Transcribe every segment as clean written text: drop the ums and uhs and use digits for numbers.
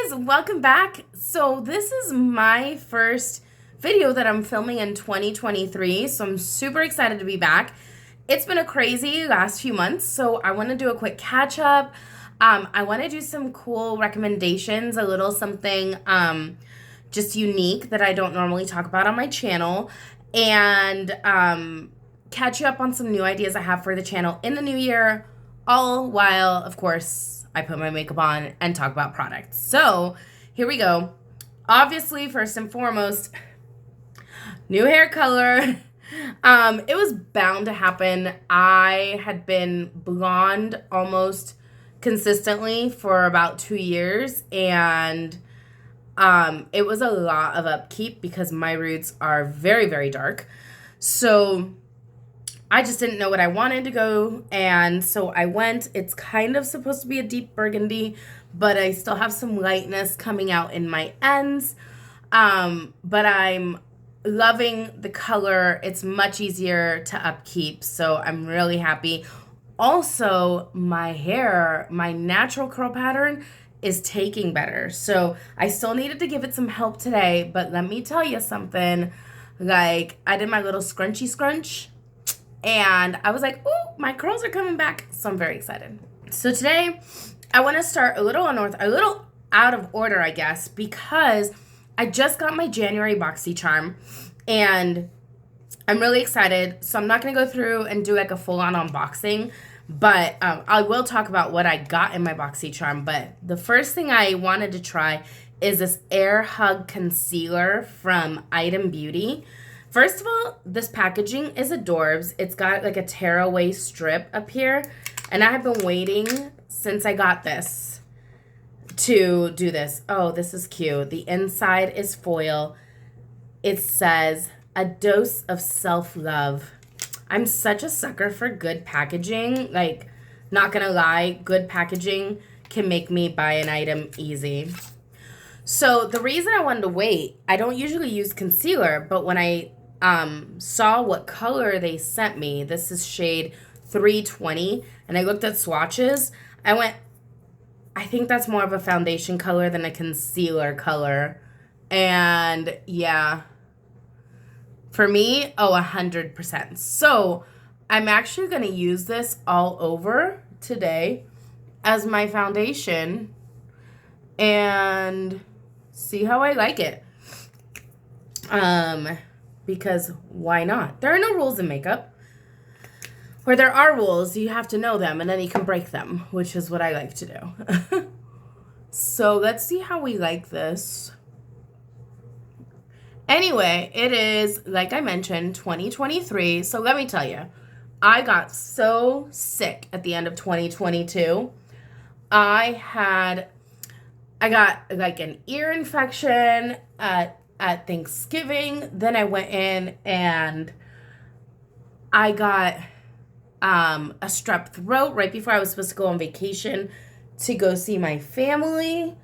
guys, welcome back. So this is my first video that I'm filming in 2023, so I'm super excited to be back. It's been a crazy last few months, so I want to do a quick catch up. I want to do some cool recommendations, a little something just unique that I don't normally talk about on my channel, and catch you up on some new ideas I have for the channel in the new year, all while, of course, I put my makeup on and talk about products. So here we go. Obviously, first and foremost, new hair color. It was bound to happen. I had been blonde almost consistently for about 2 years, and it was a lot of upkeep because my roots are very, very dark. So I just didn't know what I wanted to go, and so I went. It's kind of supposed to be a deep burgundy, but I still have some lightness coming out in my ends. But I'm loving the color. It's much easier to upkeep, so I'm really happy. Also, my hair, my natural curl pattern is taking better. So I still needed to give it some help today, but let me tell you something. Like, I did my little scrunchy scrunch, and I was like, ooh, my curls are coming back. So I'm very excited. So today I want to start a little out of order, I guess, because I just got my January BoxyCharm and I'm really excited. So I'm not going to go through and do like a full-on unboxing, but I will talk about what I got in my BoxyCharm. But the first thing I wanted to try is this Air Hug Concealer from Item Beauty. First of all, this packaging is adorbs. It's got like a tearaway strip up here, and I have been waiting since I got this to do this. Oh, this is cute. The inside is foil. It says, "A dose of self-love." I'm such a sucker for good packaging. Like, not gonna lie, good packaging can make me buy an item easy. So the reason I wanted to wait, I don't usually use concealer, but when I saw what color they sent me, this is shade 320, and I looked at swatches, I think that's more of a foundation color than a concealer color. And yeah, for me, 100%. So I'm actually going to use this all over today as my foundation and see how I like it. Because why not? There are no rules in makeup. Where there are rules, you have to know them and then you can break them, which is what I like to do. So let's see how we like this. Anyway, it is, like I mentioned, 2023. So let me tell you, I got so sick at the end of 2022. I got like an ear infection at Thanksgiving. Then I went in and I got a strep throat right before I was supposed to go on vacation to go see my family.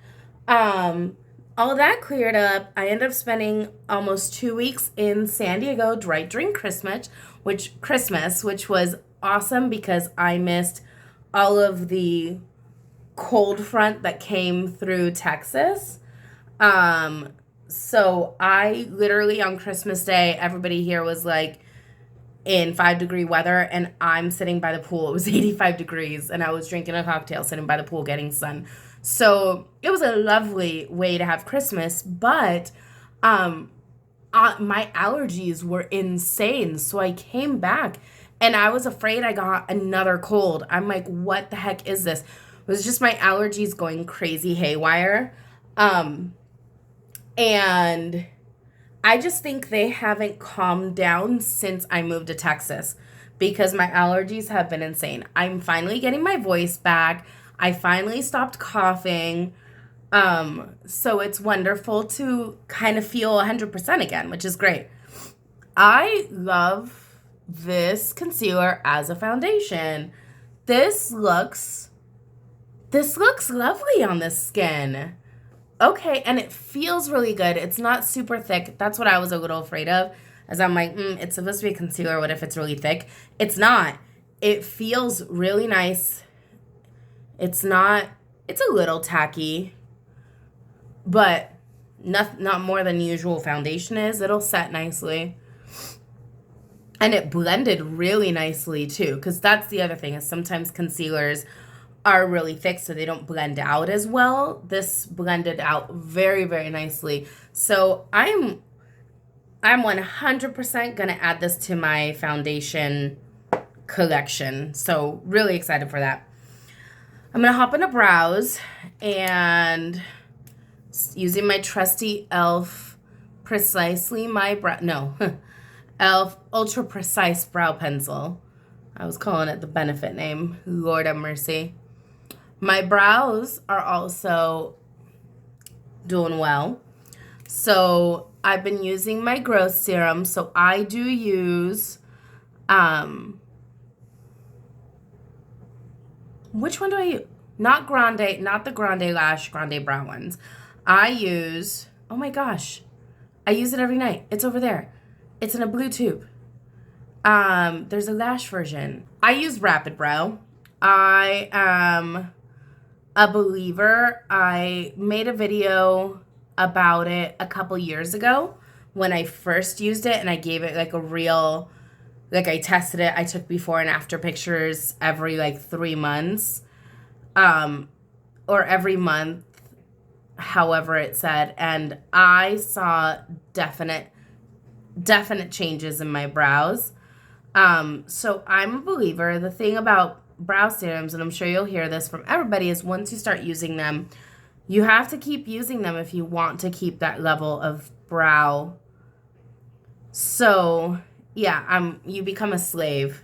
All that cleared up. I ended up spending almost 2 weeks in San Diego right during Christmas, which was awesome because I missed all of the cold front that came through Texas. So I literally on Christmas Day, everybody here was like in 5-degree weather, and I'm sitting by the pool. It was 85 degrees, and I was drinking a cocktail, sitting by the pool, getting sun. So it was a lovely way to have Christmas, but my allergies were insane. So I came back, and I was afraid I got another cold. I'm like, what the heck is this? It was just my allergies going crazy haywire. And I just think they haven't calmed down since I moved to Texas because my allergies have been insane. I'm finally getting my voice back. I finally stopped coughing. So it's wonderful to kind of feel 100% again, which is great. I love this concealer as a foundation. This looks lovely on this skin. Okay, and it feels really good. It's not super thick. That's what I was a little afraid of, as I'm like, it's supposed to be a concealer. What if it's really thick? It's not. It feels really nice. It's a little tacky. but not more than usual foundation is. It'll set nicely. And it blended really nicely too, because that's the other thing is sometimes concealers are really thick so they don't blend out as well. This blended out very, very nicely. So I'm 100% gonna add this to my foundation collection. So really excited for that. I'm gonna hop into brows and using my trusty e.l.f. Precisely My Brow, no, e.l.f. Ultra Precise Brow Pencil. I was calling it the benefit name. Lord have mercy. My brows are also doing well. So I've been using my growth serum. So I do use, which one do I use? Not Grande, not the Grande Lash, Grande Brow ones. I use, oh my gosh, I use it every night. It's over there. It's in a blue tube. There's a lash version. I use Rapid Brow. I am a believer. I made a video about it a couple years ago when I first used it, and I gave it like a real, like I tested it. I took before and after pictures every like 3 months, or every month, however it said, and I saw definite changes in my brows. So I'm a believer. The thing about brow serums, and I'm sure you'll hear this from everybody, is once you start using them, you have to keep using them if you want to keep that level of brow. So yeah, you become a slave.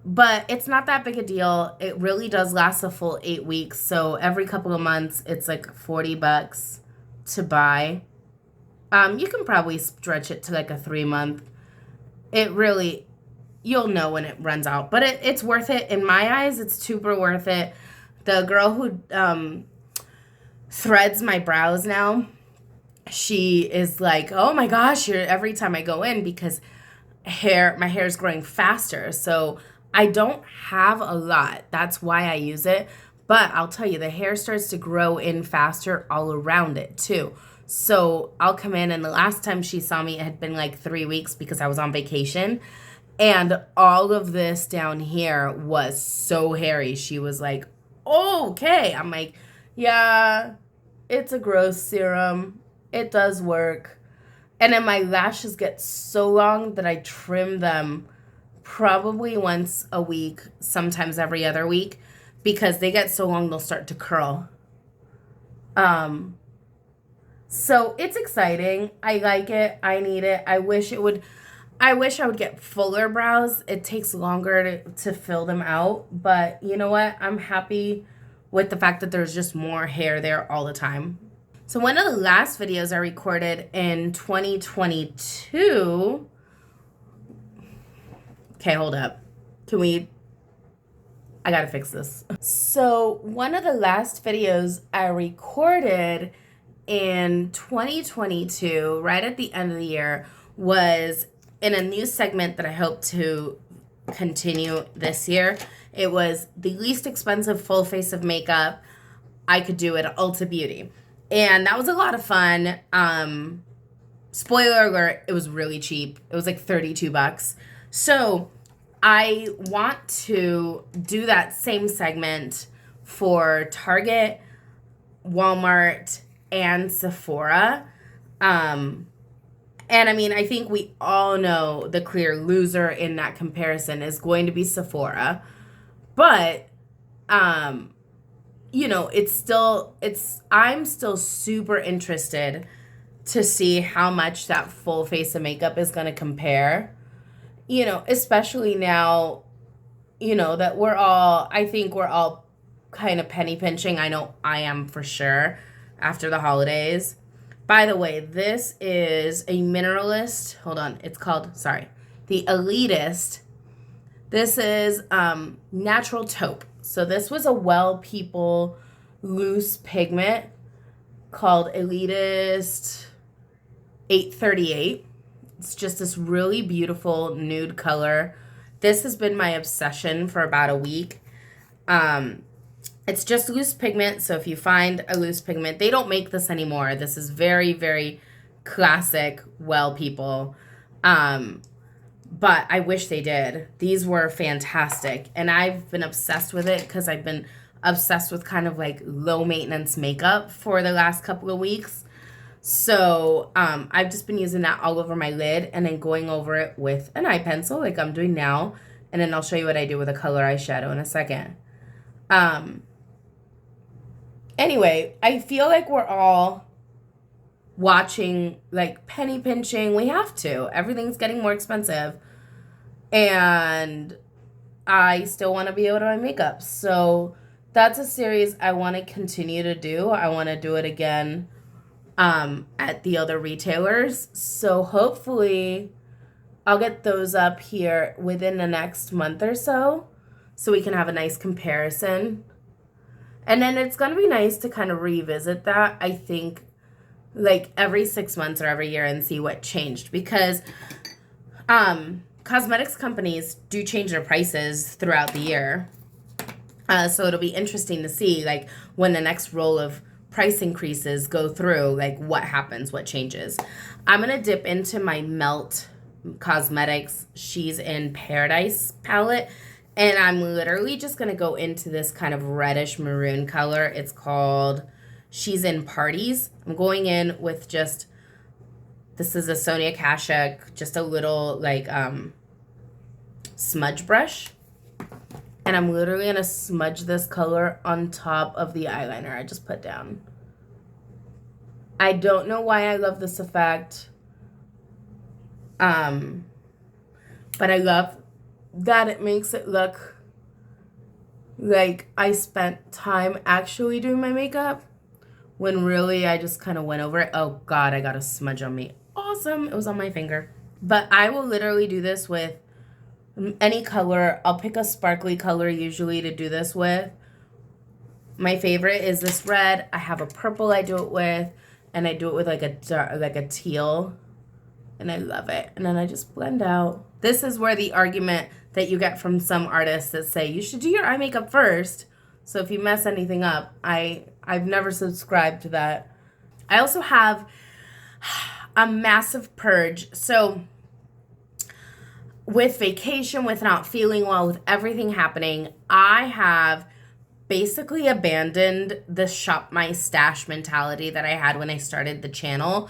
But it's not that big a deal. It really does last a full 8 weeks. So every couple of months, it's like $40 to buy. You can probably stretch it to like a 3-month. It really, you'll know when it runs out. But it's worth it. In my eyes, it's super worth it. The girl who threads my brows now, she is like, oh my gosh, every time I go in, because my hair is growing faster. So I don't have a lot. That's why I use it. But I'll tell you, the hair starts to grow in faster all around it too. So I'll come in, and the last time she saw me, it had been like 3 weeks because I was on vacation. And all of this down here was so hairy. She was like, oh, okay. I'm like, yeah, it's a growth serum. It does work. And then my lashes get so long that I trim them probably once a week, sometimes every other week, because they get so long they'll start to curl. So it's exciting. I like it. I need it. I wish I would get fuller brows. It takes longer to fill them out. But you know what? I'm happy with the fact that there's just more hair there all the time. So one of the last videos I recorded in 2022. Okay, hold up. I gotta fix this. So one of the last videos I recorded in 2022, right at the end of the year, was in a new segment that I hope to continue this year. It was the least expensive full face of makeup I could do at Ulta Beauty. And that was a lot of fun. Spoiler alert, it was really cheap. It was like $32. So I want to do that same segment for Target, Walmart, and Sephora. And I mean, I think we all know the clear loser in that comparison is going to be Sephora. But, you know, I'm still super interested to see how much that full face of makeup is going to compare. You know, especially now, you know, that I think we're all kind of penny pinching. I know I am for sure after the holidays. By the way, this is a Mineralist. Hold on. It's called, the Elitist. This is Natural Taupe. So this was a Well People loose pigment called Elitist 838. It's just this really beautiful nude color. This has been my obsession for about a week. It's just loose pigment, so if you find a loose pigment, they don't make this anymore. This is very, very classic Well People. Um, but I wish they did. These were fantastic. And I've been obsessed with it because I've been obsessed with kind of like low maintenance makeup for the last couple of weeks. So I've just been using that all over my lid and then going over it with an eye pencil like I'm doing now. And then I'll show you what I do with a color eyeshadow in a second. Anyway, I feel like we're all watching like penny pinching. We have to. Everything's getting more expensive. And I still want to be able to buy makeup. So that's a series I want to continue to do. I want to do it again at the other retailers. So hopefully I'll get those up here within the next month or so we can have a nice comparison. And then it's going to be nice to kind of revisit that, I think, like every 6 months or every year and see what changed. Because cosmetics companies do change their prices throughout the year. So it'll be interesting to see, like, when the next roll of price increases go through, like, what happens, what changes. I'm going to dip into my Melt Cosmetics She's in Paradise palette. And I'm literally just going to go into this kind of reddish maroon color. It's called She's in Parties. I'm going in with just, this is a Sonia Kashuk, just a little like smudge brush. And I'm literally going to smudge this color on top of the eyeliner I just put down. I don't know why I love this effect. But I love that it makes it look like I spent time actually doing my makeup when really I just kind of went over it. Oh God, I got a smudge on me. Awesome. It was on my finger. But I will literally do this with any color. I'll pick a sparkly color usually to do this with. My favorite is this red. I have a purple I do it with, and I do it with like a teal, and I love it. And then I just blend out. This is where the argument that you get from some artists that say you should do your eye makeup first, so if you mess anything up, I've never subscribed to that. I also have a massive purge. So with vacation, with not feeling well, with everything happening, I have basically abandoned the shop my stash mentality that I had when I started the channel.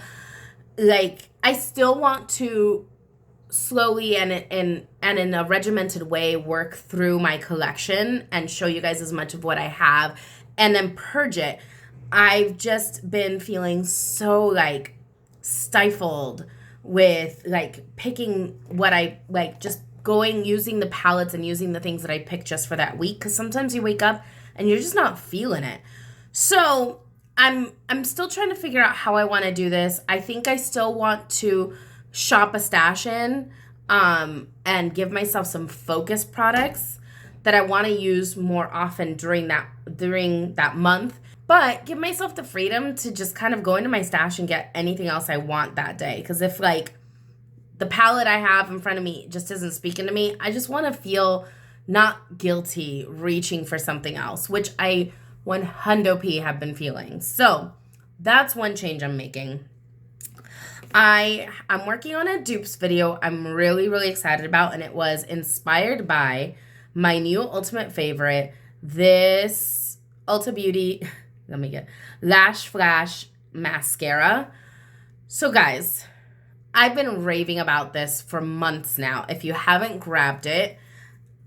Like, I still want to slowly and in a regimented way work through my collection and show you guys as much of what I have and then purge it. I've just been feeling so like stifled with like picking what I like, just going using the palettes and using the things that I picked just for that week, because sometimes you wake up and you're just not feeling it. So I'm still trying to figure out how I want to do this. I think I still want to shop a stash in and give myself some focus products that I want to use more often during that month, but give myself the freedom to just kind of go into my stash and get anything else I want that day. Because if like the palette I have in front of me just isn't speaking to me, I just want to feel not guilty reaching for something else, which I 100p have been feeling. So that's one change I'm making. I'm working on a dupes video I'm really, really excited about, and it was inspired by my new ultimate favorite, this Ulta Beauty, Lash Flash Mascara. So guys, I've been raving about this for months now. If you haven't grabbed it,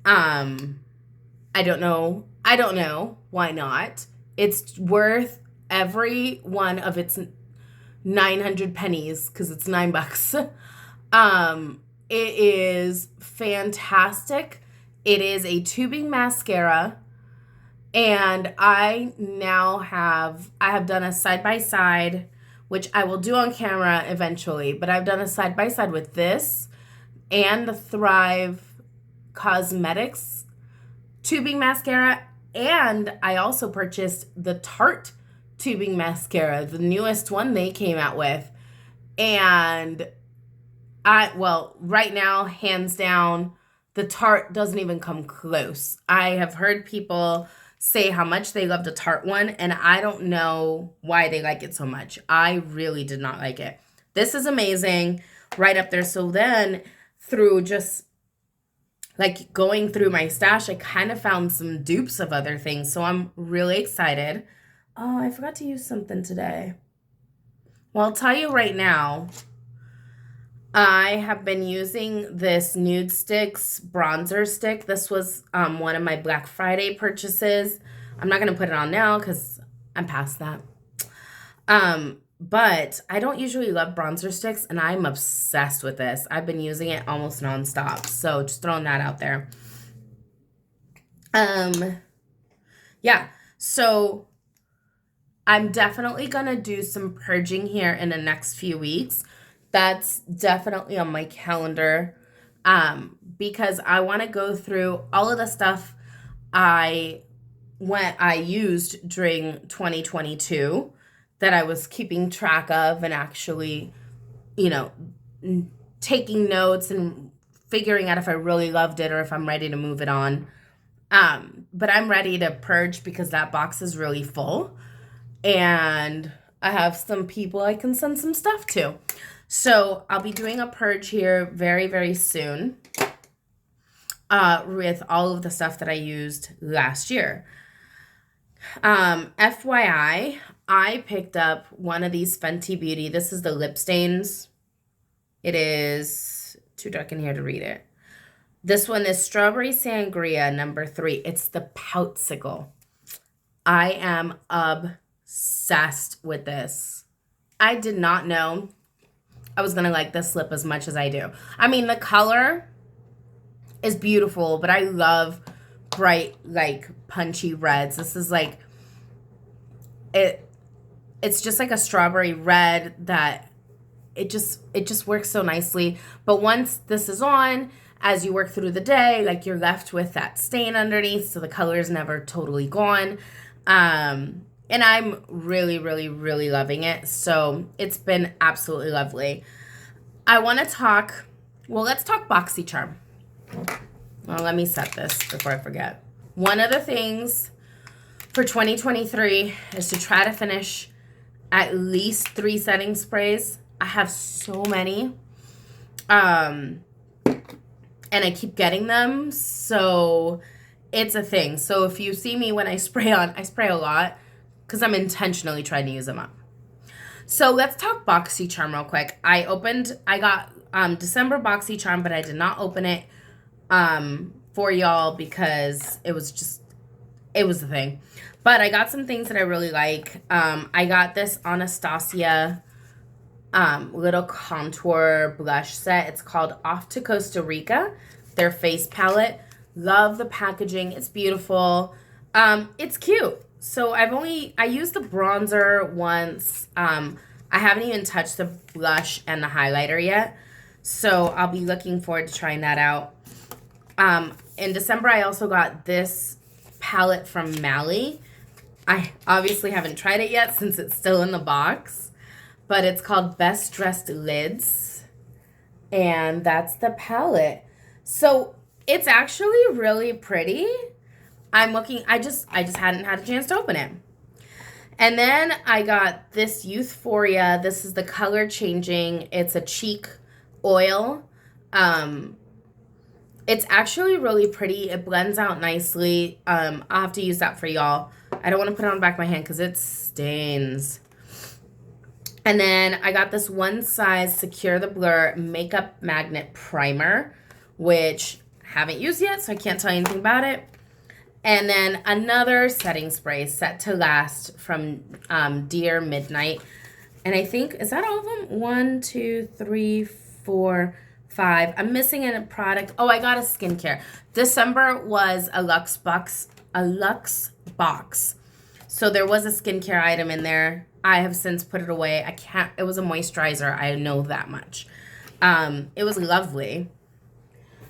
I don't know why not. It's worth every one of its 900 pennies because it's $9. It is fantastic. It is a tubing mascara, and I have done a side-by-side, which I will do on camera eventually, but I've done a side-by-side with this and the Thrive Cosmetics tubing mascara, and I also purchased the Tarte tubing mascara, the newest one they came out with. And right now, hands down, the Tarte doesn't even come close. I have heard people say how much they love the Tarte one, and I don't know why they like it so much. I really did not like it. This is amazing, right up there. So then through just like going through my stash, I kind of found some dupes of other things. So I'm really excited. Oh, I forgot to use something today. Well, I'll tell you right now, I have been using this Nude Sticks bronzer stick. This was one of my Black Friday purchases. I'm not going to put it on now because I'm past that. But I don't usually love bronzer sticks, and I'm obsessed with this. I've been using it almost nonstop. So just throwing that out there. Yeah. So I'm definitely going to do some purging here in the next few weeks. That's definitely on my calendar because I want to go through all of the stuff I used during 2022 that I was keeping track of and actually, you know, taking notes and figuring out if I really loved it or if I'm ready to move it on. But I'm ready to purge because that box is really full and I have some people I can send some stuff to. So I'll be doing a purge here very, very soon with all of the stuff that I used last year. FYI, I picked up one of these Fenty Beauty. This is the lip stains. It is too dark in here to read it. This one is Strawberry Sangria number 3. It's the Poutsicle. I am obsessed with this. I did not know I was going to like this lip as much as I do. I mean, the color is beautiful, but I love bright, like, punchy reds. This is like, it's just like a strawberry red that it just works so nicely. But once this is on, as you work through the day, like, you're left with that stain underneath, so the color is never totally gone. And I'm really, really, really loving it. So it's been absolutely lovely. I want to talk, well, let's talk BoxyCharm. Well, let me set this before I forget. One of the things for 2023 is to try to finish at least 3 setting sprays. I have so many. And I keep getting them. So it's a thing. So if you see me when I spray a lot because I'm intentionally trying to use them up. So let's talk BoxyCharm real quick. I got December BoxyCharm, but I did not open it for y'all because it was the thing. But I got some things that I really like. I got this Anastasia little contour blush set. It's called Off to Costa Rica, their face palette. Love the packaging. It's beautiful. It's cute. So I used the bronzer once. I haven't even touched the blush and the highlighter yet. So I'll be looking forward to trying that out. In December, I also got this palette from Mally. I obviously haven't tried it yet since it's still in the box. But it's called Best Dressed Lids. And that's the palette. So it's actually really pretty. I just hadn't had a chance to open it. And then I got this Youthforia. This is the color changing. It's a cheek oil. It's actually really pretty. It blends out nicely. I'll have to use that for y'all. I don't want to put it on the back of my hand because it stains. And then I got this One Size Secure the Blur Makeup Magnet Primer, which I haven't used yet, so I can't tell you anything about it. And then another setting spray, Set to Last, from Dear Midnight. And I think, is that all of them? 1, 2, 3, 4, 5. I'm missing a product. Oh, I got a skincare. December was a Luxe box. So there was a skincare item in there. I have since put it away. It was a moisturizer. I know that much. It was lovely.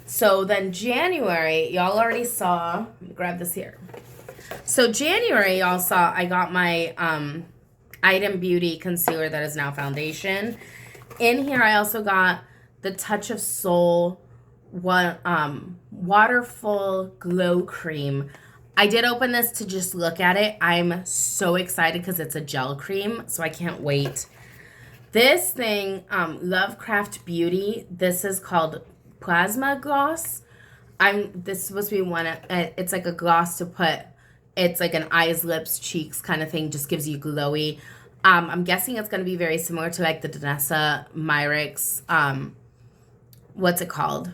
So then January, y'all already saw, let me grab this here. So January, y'all saw I got my Item Beauty concealer that is now foundation. In here, I also got the Touch of Soul Waterful Glow Cream. I did open this to just look at it. I'm so excited because it's a gel cream, so I can't wait. This thing, Lovecraft Beauty, this is called Plasma Gloss. This is supposed to be it's like a gloss to put, it's like an eyes, lips, cheeks kind of thing, just gives you glowy. I'm guessing it's going to be very similar to like the Danessa Myricks, what's it called?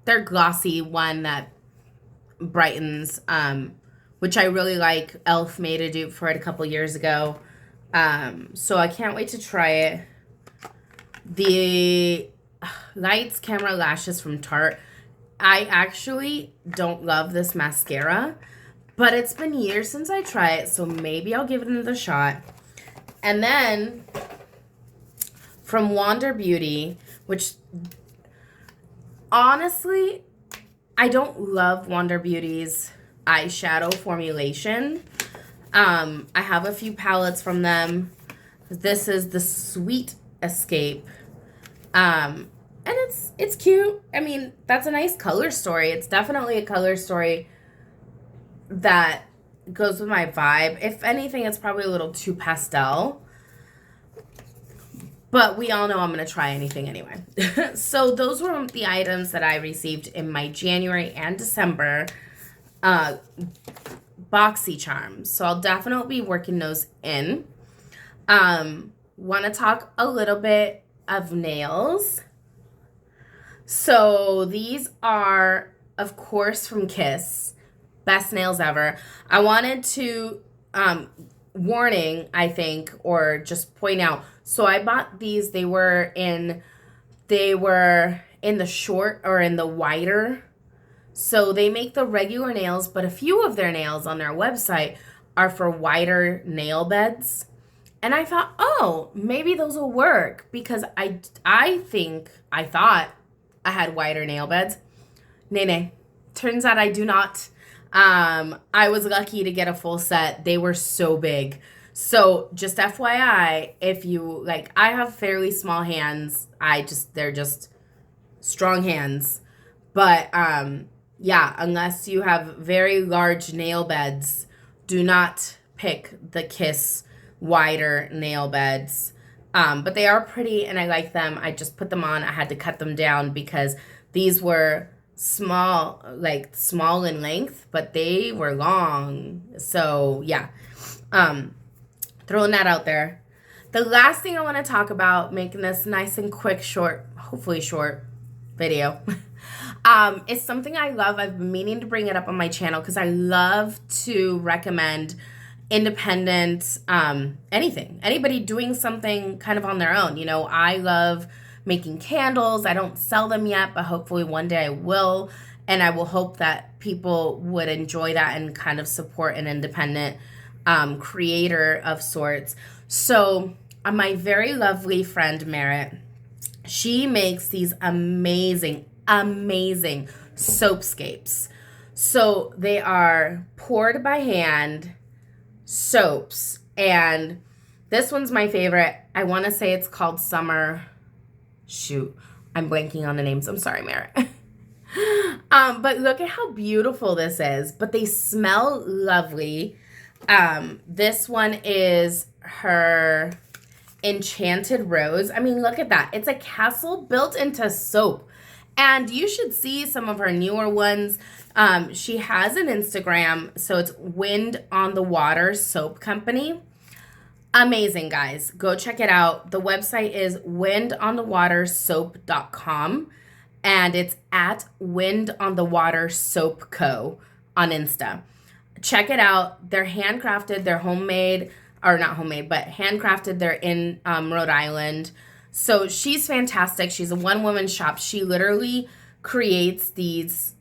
Their glossy one that brightens, which I really like. Elf made a dupe for it a couple years ago. So I can't wait to try it. The Lights Camera Lashes from Tarte. I actually don't love this mascara, but it's been years since I tried it, so maybe I'll give it another shot. And then from Wander Beauty, which honestly, I don't love Wander Beauty's eyeshadow formulation. I have a few palettes from them. This is the Sweet Escape. And it's cute. I mean, that's a nice color story. It's definitely a color story that goes with my vibe. If anything, it's probably a little too pastel. But we all know I'm going to try anything anyway. So those were the items that I received in my January and December BoxyCharms. So I'll definitely be working those in. Want to talk a little bit of nails. So these are, of course, from Kiss. Best nails ever. I wanted to, warning, I think, or just point out. So I bought these. They were in the short or in the wider. So they make the regular nails, but a few of their nails on their website are for wider nail beds. And I thought, oh, maybe those will work because I thought I had wider nail beds. Nay. Turns out I do not. I was lucky to get a full set. They were so big. So just FYI, if you like, I have fairly small hands. They're just strong hands. But yeah, unless you have very large nail beds, do not pick the Kiss wider nail beds. But they are pretty and I like them. I just put them on. I had to cut them down because these were small in length, but they were long. So yeah, throwing that out there. The last thing I want to talk about, making this nice and quick, short, hopefully short video, is something I love. I've been meaning to bring it up on my channel because I love to recommend independent, anybody doing something kind of on their own. You know, I love making candles. I don't sell them yet, but hopefully one day I will. And I will hope that people would enjoy that and kind of support an independent creator of sorts. So my very lovely friend Merritt, she makes these amazing soapscapes. So they are poured by hand soaps. And this one's my favorite. I want to say it's called Summer. Shoot, I'm blanking on the names. I'm sorry, Merritt. But look at how beautiful this is. But they smell lovely. This one is her Enchanted Rose. I mean, look at that. It's a castle built into soap. And you should see some of her newer ones. She has an Instagram. So it's Wind on the Water Soap Company. Amazing, guys. Go check it out. The website is windonthewatersoap.com. And it's at Wind on the Water Soap Co. on Insta. Check it out. They're handcrafted. They're homemade. Or not homemade, but handcrafted. They're in Rhode Island. So she's fantastic. She's a one-woman shop. She literally creates these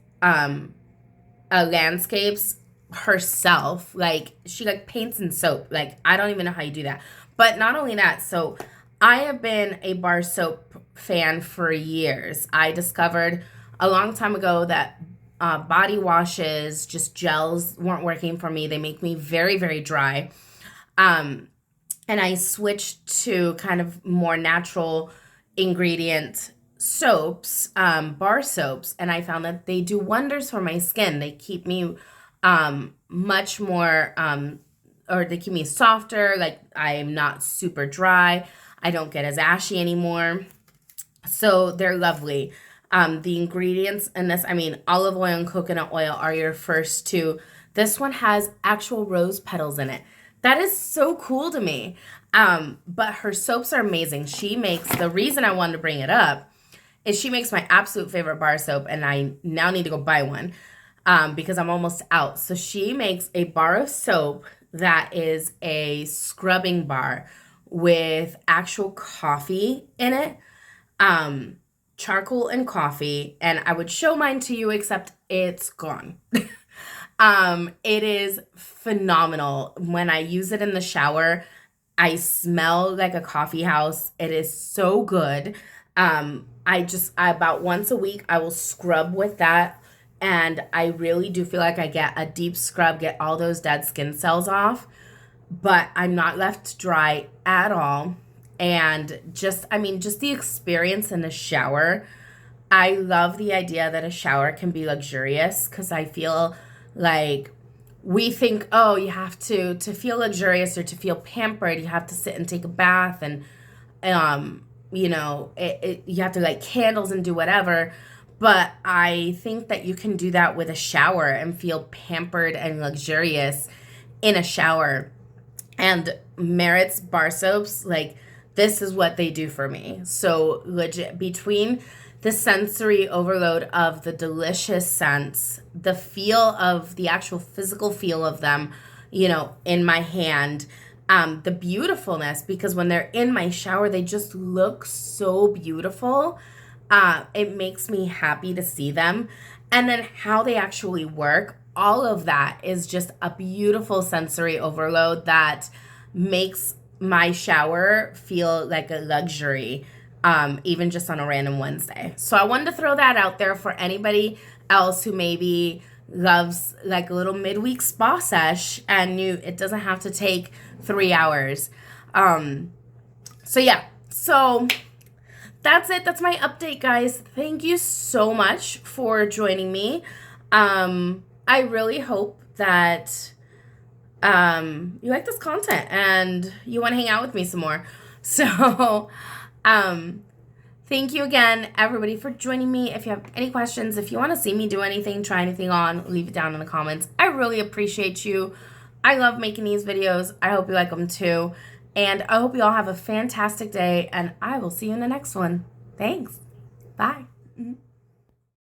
landscapes herself. Like, she paints in soap. Like, I don't even know how you do that. But not only that, so I have been a bar soap fan for years. I discovered a long time ago that body washes, just gels, weren't working for me. They make me very, very dry. And I switched to kind of more natural ingredient soaps, bar soaps, and I found that they do wonders for my skin. They keep me much more, or they keep me softer. Like I'm not super dry. I don't get as ashy anymore. So they're lovely. The ingredients in this, I mean, olive oil and coconut oil are your first two. This one has actual rose petals in it. That is so cool to me. But her soaps are amazing. She makes, the reason I wanted to bring it up is she makes my absolute favorite bar soap, and I now need to go buy one because I'm almost out. So she makes a bar of soap that is a scrubbing bar with actual coffee in it, charcoal and coffee, and I would show mine to you, except it's gone. It is phenomenal. When I use it in the shower, I smell like a coffee house. It is so good. About once a week, I will scrub with that. And I really do feel like I get a deep scrub, get all those dead skin cells off. But I'm not left dry at all. And just the experience in the shower. I love the idea that a shower can be luxurious because I feel like we think, oh, you have to feel luxurious or to feel pampered, you have to sit and take a bath and you have to light candles and do whatever. But I think that you can do that with a shower and feel pampered and luxurious in a shower. And Merit's bar soaps, like, this is what they do for me. So legit, between the sensory overload of the delicious scents, the feel of the actual physical feel of them, in my hand, the beautifulness, because when they're in my shower, they just look so beautiful. It makes me happy to see them. And then how they actually work, all of that is just a beautiful sensory overload that makes my shower feel like a luxury, even just on a random Wednesday. So I wanted to throw that out there for anybody else who maybe loves like a little midweek spa sesh, and it doesn't have to take 3 hours. So yeah, so that's it. That's my update, guys. Thank you so much for joining me. I really hope that you like this content and you want to hang out with me some more. So, thank you again, everybody, for joining me. If you have any questions, if you want to see me do anything, try anything on, leave it down in the comments. I really appreciate you. I love making these videos. I hope you like them too. And I hope you all have a fantastic day, and I will see you in the next one. Thanks. Bye.